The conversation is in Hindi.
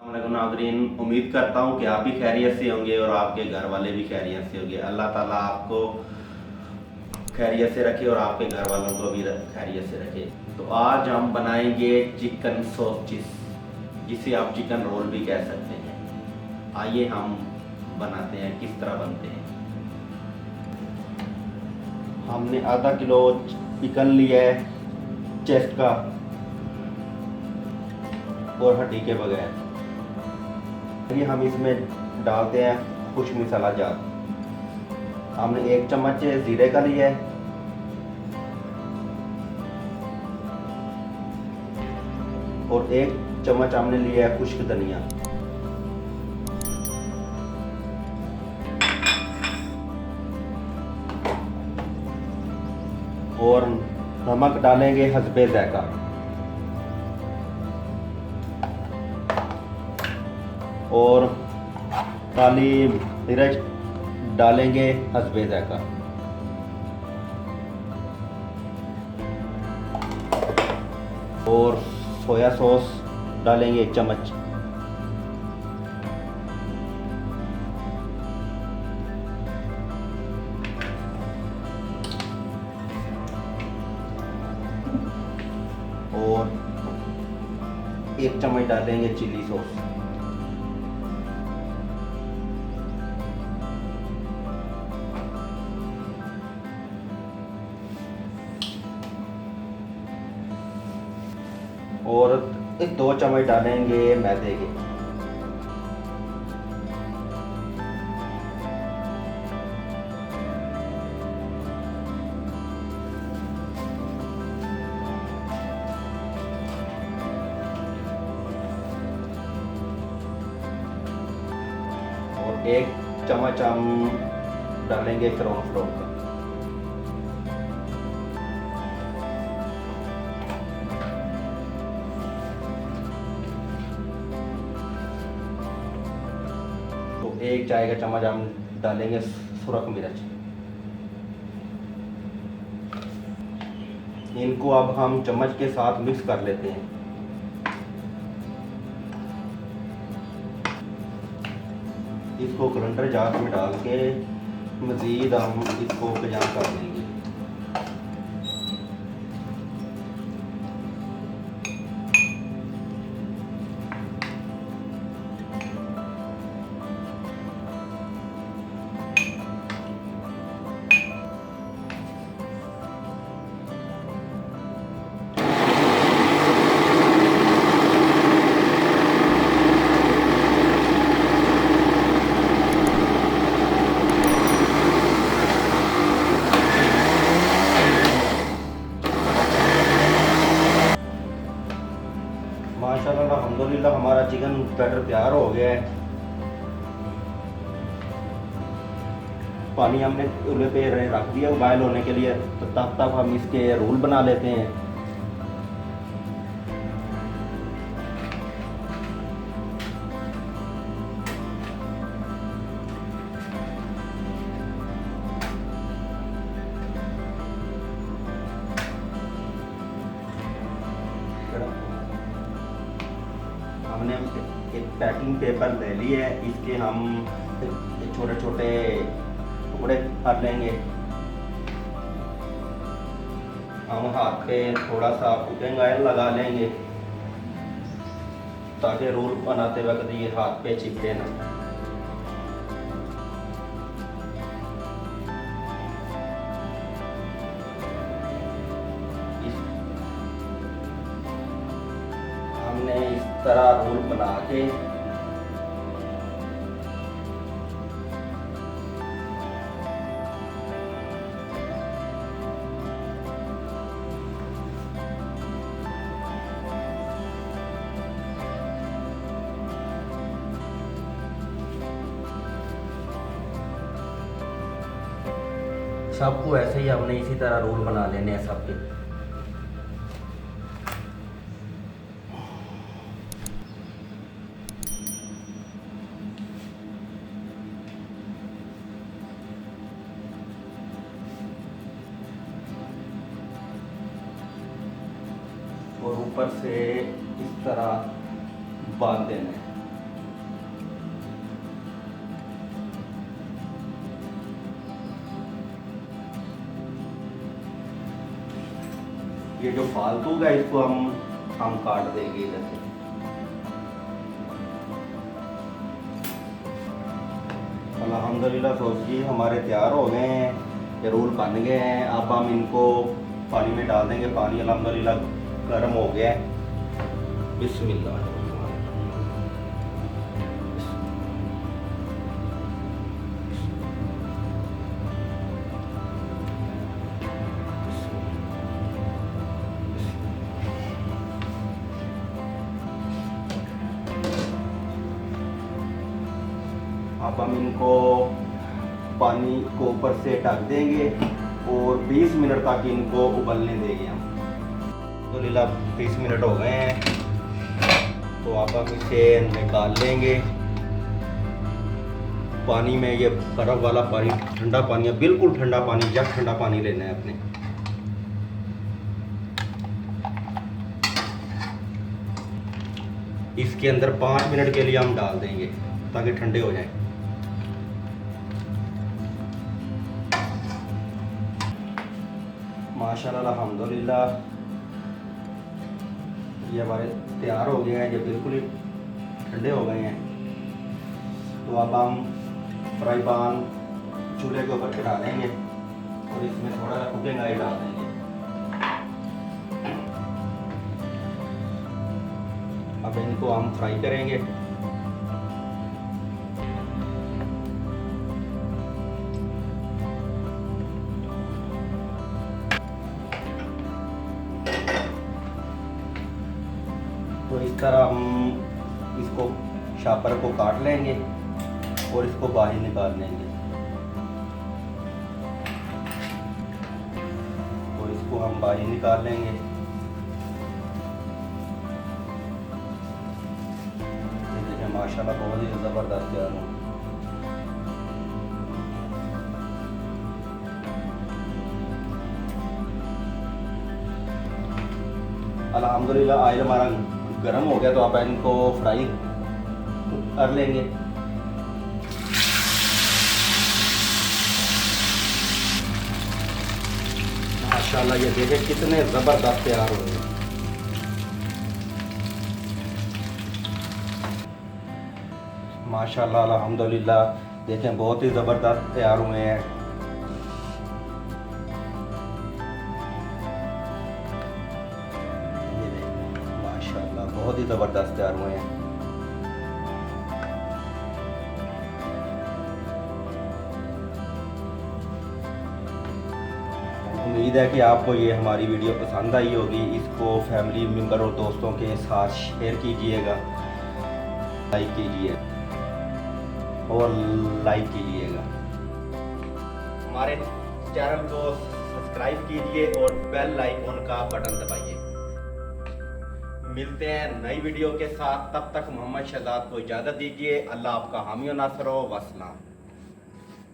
वालेकुम नाज़रीन, उम्मीद करता हूँ कि आप भी खैरियत से होंगे और आपके घर वाले भी खैरियत से होंगे। अल्लाह ताला आपको खैरियत से रखे और आपके घर वालों को भी खैरियत से रखे। तो आज हम बनाएंगे चिकन सॉसेज, जिसे आप चिकन रोल भी कह सकते हैं। आइए हम बनाते हैं, किस तरह बनते हैं। हमने आधा किलो चिकन लिया है, चेस्ट का और हड्डी के बगैर। ये हम इसमें डालते हैं खुश्क मसाला जात। हमने 1 चम्मच जीरे का लिया है और 1 चम्मच हमने लिया है खुश्क धनिया। और नमक डालेंगे हस्बे ज़ायका। और काली मिर्च डालेंगे हस्बे ज़ायका। और सोया सॉस डालेंगे 1 चम्मच। और 1 चम्मच डालेंगे चिली सॉस। और 2 चम्मच डालेंगे मैदे के। और 1 चम्मच हम डालेंगे कॉर्नफ्लोर का। तो 1 चाय का चम्मच हम डालेंगे सुरख मिर्च। इनको अब हम चम्मच के साथ मिक्स कर लेते हैं। इसको ग्राइंडर जार में डाल के मज़ीद हम इसको कजाम कर देंगे। माशाल्लाह अल्हम्दुलिल्लाह हमारा चिकन बैटर तैयार हो गया है। पानी हमने चूल्हे पे रख दिया बॉयल होने के लिए, तो तब तक हम इसके रोल बना लेते हैं। हमने एक पैकिंग पेपर ले लिया है, इसके हम छोटे छोटे टुकड़े कर लेंगे। हम हाथ पे थोड़ा सा कुकिंग ऑयल लगा लेंगे ताकि रोल बनाते वक्त ये हाथ पे चिपके ना। हमने इस तरह रोल बना के सबको ऐसे ही हमने इसी तरह रोल बना लेने हैं सबके। और ऊपर से इस तरह बांध देना है। ये जो फालतू है इसको हम काट देंगे इधर से। अल्हम्दुलिल्लाह सब्जी हमारे तैयार हो गए हैं, ये रोल बन गए हैं। अब हम इनको पानी में डाल देंगे। पानी अल्हम्दुलिल्लाह गर्म हो गया है। बिस्मिल्लाह। अब हम इनको पानी को ऊपर से ढक देंगे और 20 मिनट तक इनको उबलने देंगे हम। तो लीला 20 मिनट हो गए हैं, तो अब हम इसे निकाल लेंगे। पानी में ये बर्फ़ वाला पानी, ठंडा पानी है, बिल्कुल ठंडा पानी, जब ठंडा पानी लेना है अपने। इसके अंदर 5 मिनट के लिए हम डाल देंगे ताकि ठंडे हो जाएं। माशाल्लाह अल्हम्दुलिल्लाह ये हमारे तैयार हो गए हैं, ये बिल्कुल ही ठंडे हो गए हैं। तो अब हम फ्राई पैन चूल्हे के ऊपर चढ़ा देंगे और इसमें थोड़ा सा कुकिंग ऑयल डाल देंगे। अब इनको हम फ्राई करेंगे। तो इस तरह हम इसको शापर को काट लेंगे और इसको बाहर निकाल लेंगे और इसको हम बाहर निकाल लेंगे। देखिए माशाल्लाह बहुत ही ज़बरदस्त तैयार है। अल्हम्दुलिल्लाह ऑयल हमारा गर्म हो गया, तो आप इनको फ्राई कर लेंगे। माशाल्लाह ये देखें कितने ज़बरदस्त तैयार हुए हैं। माशाल्लाह अल्हम्दुलिल्लाह देखें बहुत ही ज़बरदस्त तैयार हुए हैं। बहुत ही ज़बरदस्त तैयार हुए हैं। उम्मीद है कि आपको ये हमारी वीडियो पसंद आई होगी। इसको फैमिली मेम्बर और दोस्तों के साथ शेयर कीजिएगा, लाइक कीजिए और लाइक कीजिएगा। हमारे चैनल को सब्सक्राइब कीजिए और बेल आइकन का बटन दबाइए। मिलते हैं नई वीडियो के साथ, तब तक मोहम्मद शहजाद को इजाज़त दीजिए। अल्लाह आपका हामी और नासर हो। वस्सलाम।